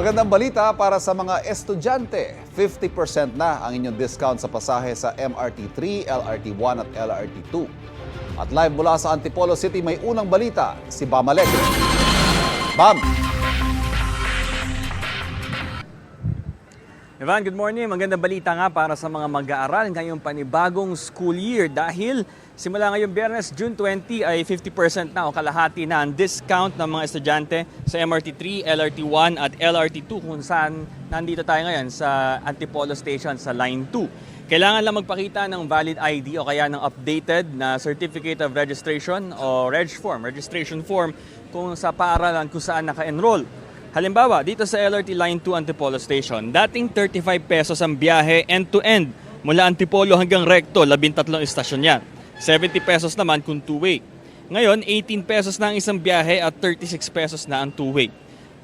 Magandang balita para sa mga estudyante. 50% na ang inyong discount sa pasahe sa MRT3, LRT1 at LRT2. At live mula sa Antipolo City may unang balita, si Bam Alegre. Bam! Ivan, good morning. Magandang balita nga para sa mga mag-aaral ngayong panibagong school year dahil simula ngayong Biyernes, June 20 ay 50% na o kalahati na ang discount ng mga estudyante sa MRT3, LRT1 at LRT2 kung saan nandito tayo ngayon sa Antipolo Station sa Line 2. Kailangan lang magpakita ng valid ID o kaya ng updated na Certificate of Registration o registration form kung sa paaralan kung saan naka-enroll. Halimbawa, dito sa LRT Line 2 Antipolo Station, dating 35 pesos ang biyahe end-to-end mula Antipolo hanggang Recto, 13 istasyon yan. 70 pesos naman kung two-way. Ngayon, 18 pesos na ang isang biyahe at 36 pesos na ang two-way.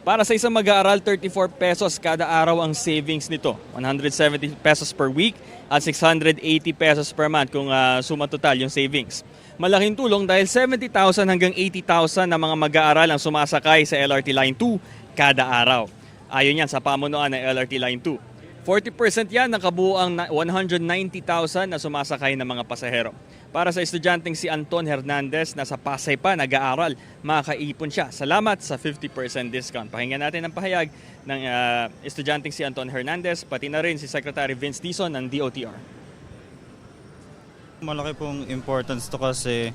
Para sa isang mag-aaral, 34 pesos kada araw ang savings nito. 170 pesos per week at 680 pesos per month kung suma total yung savings. Malaking tulong dahil 70,000 hanggang 80,000 na mga mag-aaral ang sumasakay sa LRT Line 2 kada araw. Ayon yan sa pamunuan ng LRT Line 2. 40% yan ng kabuuang 190,000 na sumasakay ng mga pasahero. Para sa estudyanteng si Anton Hernandez na sa Pasay pa nag-aaral, makakaipon siya. Salamat sa 50% discount. Pakinggan natin ang pahayag ng estudyanteng si Anton Hernandez, pati na rin si Secretary Vince Dizon ng DOTR. Malaki pong importance to kasi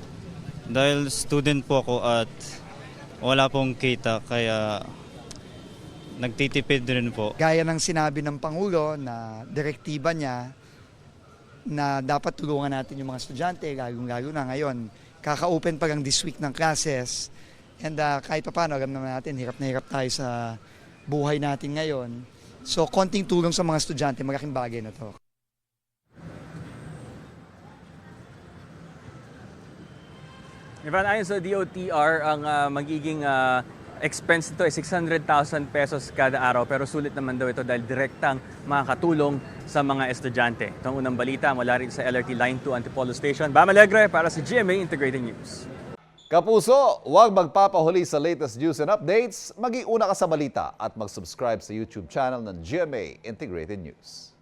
dahil student po ako at wala pong kita kaya nagtitipid rin po. Gaya ng sinabi ng Pangulo na direktiba niya na dapat tulungan natin yung mga estudyante, lalo na ngayon. Kaka-open pa lang this week ng classes. And kahit pa paano, alam naman natin, hirap na hirap tayo sa buhay natin ngayon. So, konting tulong sa mga estudyante, malaking bagay na to. Ivan, ayon sa DOTR, ang magiging expense nito ay 600,000 pesos kada araw pero sulit naman daw ito dahil direktang makakatulong sa mga estudyante. Ito ang unang balita mula rin sa LRT Line 2 Antipolo Station. Bam Alegre para sa GMA Integrated News. Kapuso, huwag magpapahuli sa latest news and updates. Maging una ka sa balita at mag-subscribe sa YouTube channel ng GMA Integrated News.